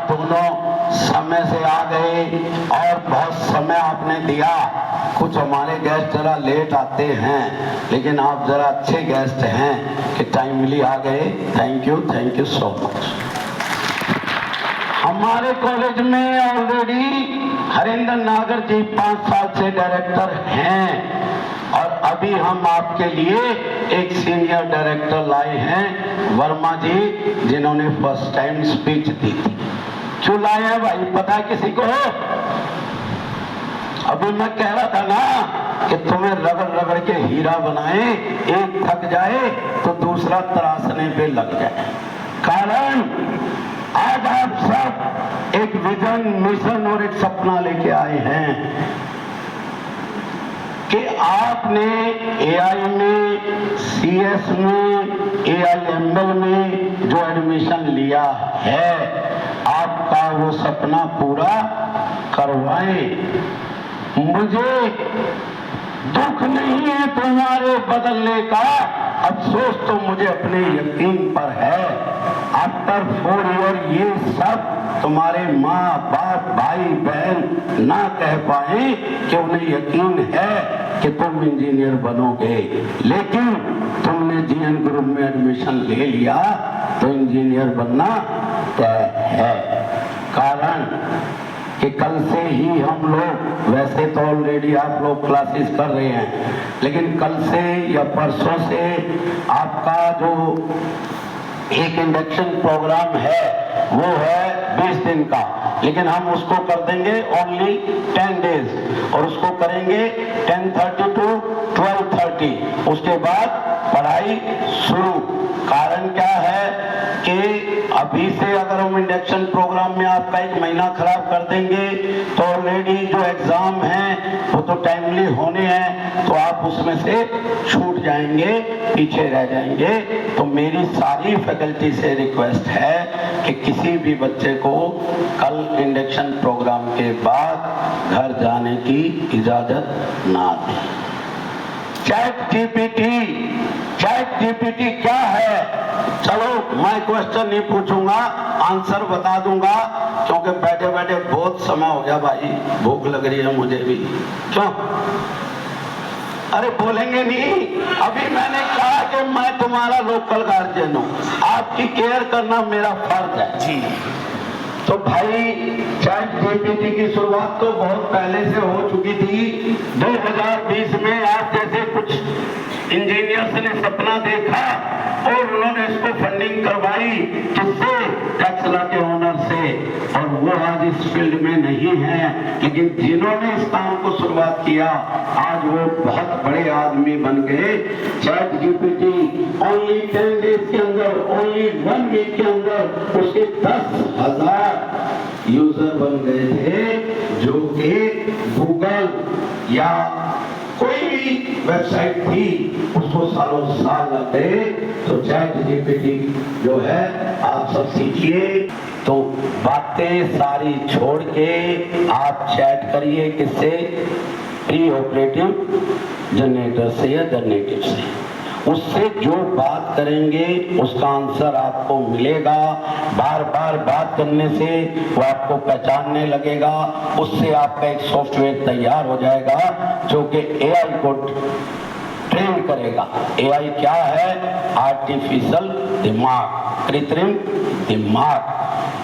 आप दोनों समय से आ गए और बहुत समय आपने दिया। कुछ हमारे गेस्ट जरा लेट आते हैं, लेकिन आप जरा अच्छे गेस्ट हैं कि टाइमली आ गए। Thank you so much. हमारे कॉलेज में ऑलरेडी हरिंदर नागर जी 5 साल से डायरेक्टर हैं और अभी हम आपके लिए एक सीनियर डायरेक्टर लाए हैं, वर्मा जी, जिन्होंने फर्स्ट टाइम स्पीच दी थी। क्यों लाए हैं भाई, पता है किसी को? अभी मैं कह रहा था ना कि तुम्हें रगड़ रगड़ के हीरा बनाए, एक थक जाए तो दूसरा तराशने पे लग जाए। कारण आज आप सब एक विजन, मिशन और एक सपना लेके आए हैं कि आपने एआई में, सीएस में, AIML में जो एडमिशन लिया है, आपका वो सपना पूरा करवाएं। मुझे दुख नहीं है तुम्हारे बदलने का, अफसोस तो मुझे अपने यकीन पर है। आफ्टर 4 ईयर ये सब तुम्हारे माँ बाप भाई बहन ना कह पाए कि उन्हें यकीन है कि तुम इंजीनियर बनोगे, लेकिन तुमने जीएन ग्रुप में एडमिशन ले लिया तो इंजीनियर बनना तय है। कारण कि कल से ही हम लोग, वैसे तो ऑलरेडी आप लोग क्लासेस कर रहे हैं, लेकिन कल से या परसों से आपका जो एक इंडक्शन प्रोग्राम है वो है 20 दिन का, लेकिन हम उसको कर देंगे ओनली 10 डेज और उसको करेंगे 10:30 to 12:30। उसके बाद पढ़ाई शुरू। कारण क्या है कि अभी से अगर हम इंडक्शन प्रोग्राम में आपका 1 महीना खराब कर देंगे तो ऑलरेडी जो एग्जाम हैं वो तो टाइमली होने हैं, तो आप उसमें से छूट जाएंगे, पीछे रह जाएंगे। तो मेरी सारी फैकल्टी से रिक्वेस्ट है कि किसी भी बच्चे को कल इंडक्शन प्रोग्राम के बाद घर जाने की इजाजत ना दें। चैट जीपीटी क्या है? चलो मैं क्वेश्चन नहीं पूछूंगा, आंसर बता दूंगा, क्योंकि बैठे बैठे बहुत समय हो गया भाई, भूख लग रही है मुझे भी। क्यों? अरे बोलेंगे नहीं? अभी मैंने कहा कि मैं तुम्हारा लोकल गार्जियन हूँ, आपकी केयर करना मेरा फर्ज है जी। तो भाई चैट जीपीटी की शुरुआत तो बहुत पहले से हो चुकी थी। 2020 में आप जैसे कुछ इंजीनियर्स ने सपना देखा और उन्होंने इसको फंडिंग करवाई, किससे? टेक्सला के ओनर से, और वो आज इस फील्ड में नहीं है, लेकिन जिन्होंने इस काम को शुरुआत किया आज वो बहुत बड़े आदमी बन गए। चैट जीपीटी ओनली 10 डेज के अंदर, ओनली 1 वीक के अंदर उसके 10,000 यूजर बन गए थे, जो कि गूगल या कोई भी वेबसाइट थी उसको सालों साल लग गए। तो चैट जीपीटी जो है आप सब सीखिए। तो बातें सारी छोड़ के आप चैट करिए, किससे? प्री ऑपरेटिव जनरेटर से या जनरेटिव से। उससे जो बात करेंगे उसका आंसर आपको मिलेगा। बार बार बात करने से वो आपको पहचानने लगेगा, उससे आपका एक सॉफ्टवेयर तैयार हो जाएगा जो कि एआई को ट्रेन करेगा। एआई क्या है? आर्टिफिशियल दिमाग, कृत्रिम दिमाग।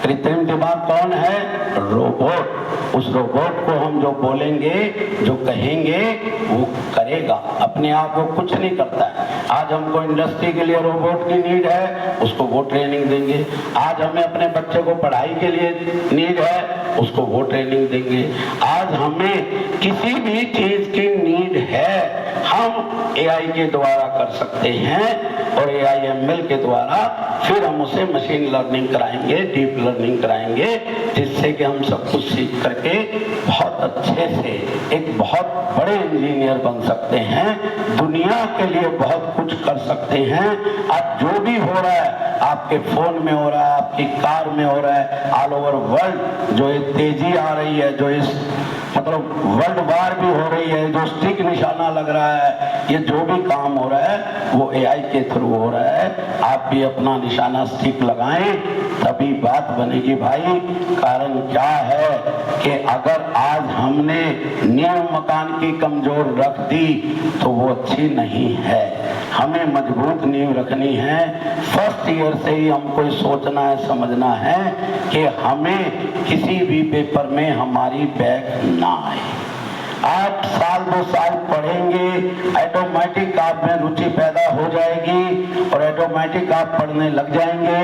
कृत्रिम दिमाग कौन है? रोबोट। उस रोबोट को हम जो बोलेंगे, जो कहेंगे, वो करेगा। अपने आप वो कुछ नहीं करता है। आज हमको इंडस्ट्री के लिए रोबोट की नीड है, उसको वो ट्रेनिंग देंगे। आज हमें अपने बच्चे को पढ़ाई के लिए नीड है, उसको वो ट्रेनिंग देंगे। आज हमें किसी भी चीज की नीड है, हम एआई के द्वारा कर सकते हैं, और AIML के द्वारा फिर हम उसे मशीन लर्निंग कराएंगे, डीप लर्निंग कराएंगे, जिससे कि हम सब कुछ सीख करके बहुत अच्छे से एक बहुत बड़े इंजीनियर बन सकते हैं, दुनिया के लिए बहुत कुछ कर सकते हैं। आज जो भी हो रहा है, आपके फोन में हो रहा है, आपकी कार में हो रहा है, ऑल ओवर वर्ल्ड जो एक तेजी आ रही है, जो इस मतलब वर्ल्ड वार भी हो रही है, जो स्टिक निशाना लग रहा है, ये जो भी काम हो रहा है वो एआई के थ्रू हो रहा है। आप भी अपना निशाना स्टिक लगाएं तभी बात बनेगी भाई। कारण क्या है कि अगर आज हमने नींव मकान की कमजोर रख दी तो वो अच्छी नहीं है। हमें मजबूत नींव रखनी है। फर्स्ट ईयर से ही हमको सोचना है, समझना है कि हमें किसी भी पेपर में हमारी बैक ना आए। आप साल 2 साल पढ़ेंगे, ऑटोमेटिक आप में रुचि पैदा हो जाएगी और ऑटोमेटिक आप पढ़ने लग जाएंगे।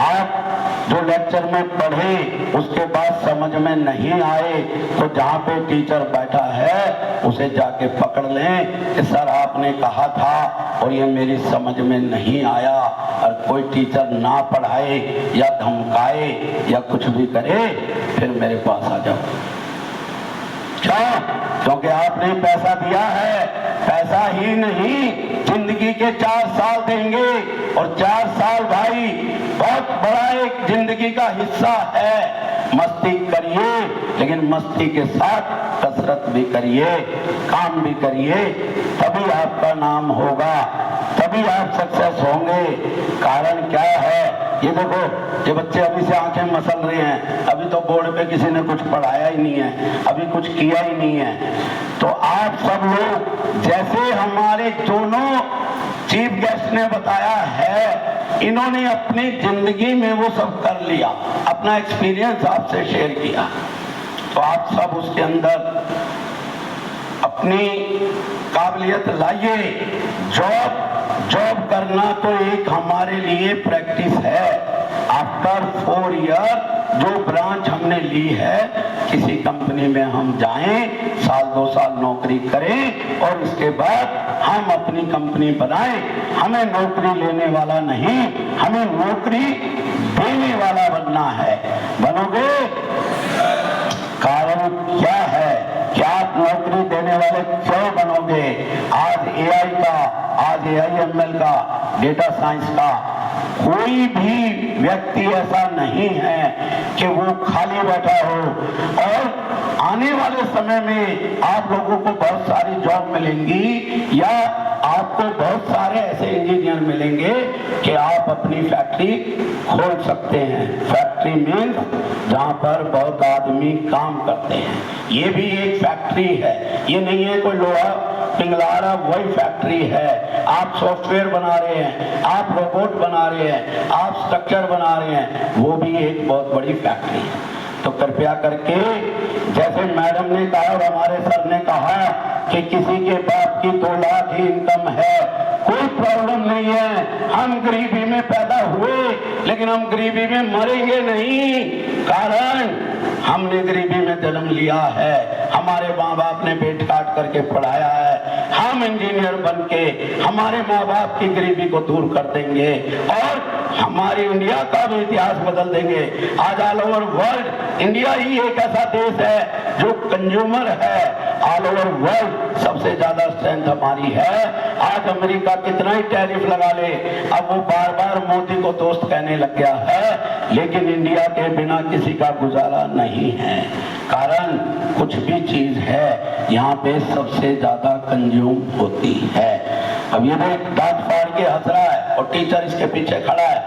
आप जो लेक्चर में पढ़े उसके बाद समझ में नहीं आए तो जहाँ पे टीचर बैठा है उसे जाके पकड़ लें कि सर आपने कहा था और ये मेरी समझ में नहीं आया। और कोई टीचर ना पढ़ाए या धमकाए या कुछ भी करे फिर मेरे पास आ जाओ। क्यों? क्योंकि आपने पैसा दिया है। पैसा ही नहीं, जिंदगी के 4 साल देंगे और 4 साल भाई बहुत बड़ा एक जिंदगी का हिस्सा है। मस्ती करिए लेकिन मस्ती के साथ कसरत भी करिए, काम भी करिए, तभी आपका नाम होगा, तभी आप सक्सेस होंगे। कारण क्या है, ये देखो ये बच्चे अभी से आंखें मसल रहे हैं, अभी तो बोर्ड पे किसी ने कुछ पढ़ाया ही नहीं है, अभी कुछ किया ही नहीं है। तो आप सब लोग जैसे हमारे दोनों चीफ गेस्ट ने बताया है, इन्होंने अपनी जिंदगी में वो सब कर लिया, अपना एक्सपीरियंस आपसे शेयर किया। तो आप सब उसके अंदर अपनी काबिलियत लाइए। जॉब करना तो एक हमारे लिए प्रैक्टिस है। आफ्टर 4 ईयर जो ब्रांच हमने ली है, किसी कंपनी में हम जाएं, साल 2 साल नौकरी करें और इसके बाद हम अपनी कंपनी बनाएं। हमें नौकरी लेने वाला नहीं, हमें नौकरी देने वाला बनना है। बनोगे? कारण क्या है कि आप नौकरी देने वाले क्यों बनोगे? आज एआई का, आज एआईएमएल का, डेटा साइंस का कोई भी व्यक्ति ऐसा नहीं है कि वो खाली बैठा हो। और आने वाले समय में आप लोगों को बहुत सारी जॉब मिलेंगी या आपको बहुत सारे ऐसे इंजीनियर मिलेंगे कि आप अपनी फैक्ट्री खोल सकते हैं। फैक्ट्री मीन्स जहां पर बहुत आदमी काम करते हैं, ये भी एक फैक्ट्री है। ये नहीं है कोई लोहा पिघला रहा, वही फैक्ट्री है। आप सॉफ्टवेयर बना रहे हैं, आप रोबोट बना रहे हैं, आप स्ट्रक्चर बना रहे हैं, वो भी एक बहुत बड़ी फैक्ट्री है। तो कृपया करके जैसे मैडम ने कहा और हमारे सर ने कहा कि किसी के बाप की 2 लाख ही इनकम है, कोई प्रॉब्लम नहीं है। हम गरीबी में पैदा हुए लेकिन हम गरीबी में मरेंगे नहीं। कारण हमने गरीबी में जन्म लिया है, हमारे माँ बाप ने पेट काट करके पढ़ाया है। हम इंजीनियर बन के हमारे माँ बाप की गरीबी को दूर कर देंगे और हमारी इंडिया का भी इतिहास बदल देंगे। आज ऑल ओवर वर्ल्ड इंडिया ही एक ऐसा देश है जो कंज्यूमर है। ऑल ओवर वर्ल्ड सबसे ज्यादा स्ट्रेंथ हमारी है। आज अमेरिका कितना ही टैरिफ लगा ले, अब वो बार बार मोदी को दोस्त कहने लग गया है, लेकिन इंडिया के बिना किसी का गुजारा नहीं है। कारण कुछ भी चीज है यहाँ पे सबसे ज्यादा कंज्यूम होती है। अब ये देख डांट फाड़ के हंस रहा है और टीचर इसके पीछे खड़ा है।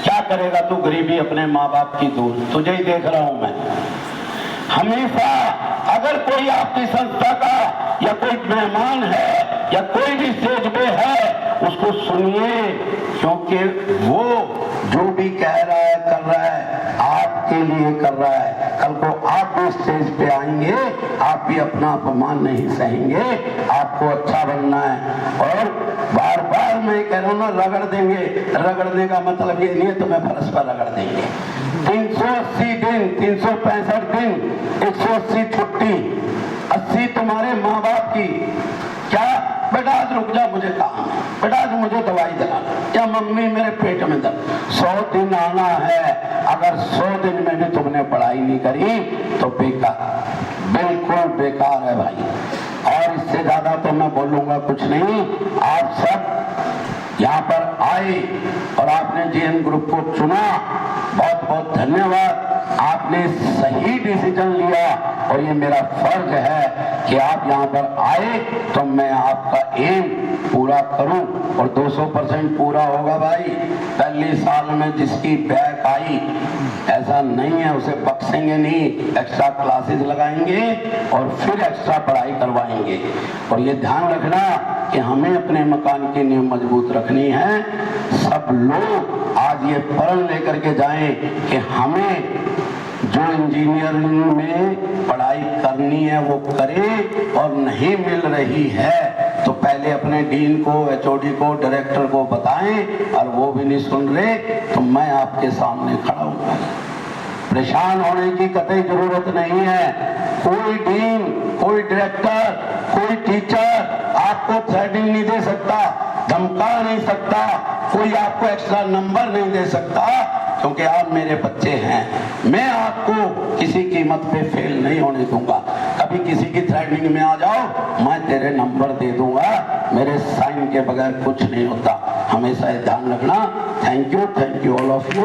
क्या करेगा तू गरीबी अपने माँ बाप की दूर? तुझे ही देख रहा हूं मैं। हमेशा अगर कोई आपकी संस्था का या कोई मेहमान है या कोई भी स्टेज पे है, उसको सुनिए, क्योंकि वो जो भी कह रहा है कर रहा है आपके लिए कर रहा है। कल को आप भी स्टेज पे आएंगे, आप भी अपना अपमान नहीं सहेंगे, आपको अच्छा बनना है। और बार बार मैं कह रहा हूँ ना, रगड़ देंगे। रगड़ने का मतलब ये नहीं है तुम्हें फर्श पर रगड़ देंगे। 380 दिन, 365 दिन, 180 छुट्टी, 80 तुम्हारे माँ बाप की। क्या बेटा आज रुक जा, मुझे काम है, बेटा आज मुझे दवाई दिला, या मम्मी मेरे पेट में दर्द। 100 दिन आना है। अगर 100 दिन में भी तुमने पढ़ाई नहीं करी तो बेकार, बिल्कुल बेकार है भाई। और इससे ज्यादा तो मैं बोलूंगा कुछ नहीं। आप सब यहाँ पर आए और आपने जीएन ग्रुप को चुना, बहुत बहुत धन्यवाद। आप आपने सही डिसीजन लिया और ये मेरा फर्ज है कि आप यहाँ पर आए तो मैं आपका एम पूरा करूं और 200% पूरा होगा भाई। पहले साल में जिसकी बैक आई ऐसा नहीं है उसे बख्शेंगे नहीं, एक्स्ट्रा क्लासेस लगाएंगे और फिर एक्स्ट्रा पढ़ाई करवाएंगे। और ये ध्यान रखना कि हमें अपने मकान की नींव मजबूत रखनी है। सब लोग आज ये प्रण लेकर के जाएं कि हमें जो इंजीनियरिंग में पढ़ाई करनी है वो करे, और नहीं मिल रही है तो पहले अपने डीन को, एचओडी को, डायरेक्टर को बताएं, और वो भी नहीं सुन रहे तो मैं आपके सामने खड़ा हूँ। परेशान होने की कतई जरूरत नहीं है। कोई डीन, कोई डायरेक्टर, कोई टीचर आपको थ्रेडिंग नहीं दे सकता, धमका नहीं सकता, कोई आपको एक्स्ट्रा नंबर नहीं दे सकता, क्योंकि आप मेरे बच्चे हैं। मैं आपको किसी कीमत पे फेल नहीं होने दूंगा। कभी किसी की थ्रेडनिंग में आ जाओ, मैं तेरे नंबर दे दूंगा, मेरे साइन के बगैर कुछ नहीं होता। हमेशा ध्यान रखना। Thank you all of you.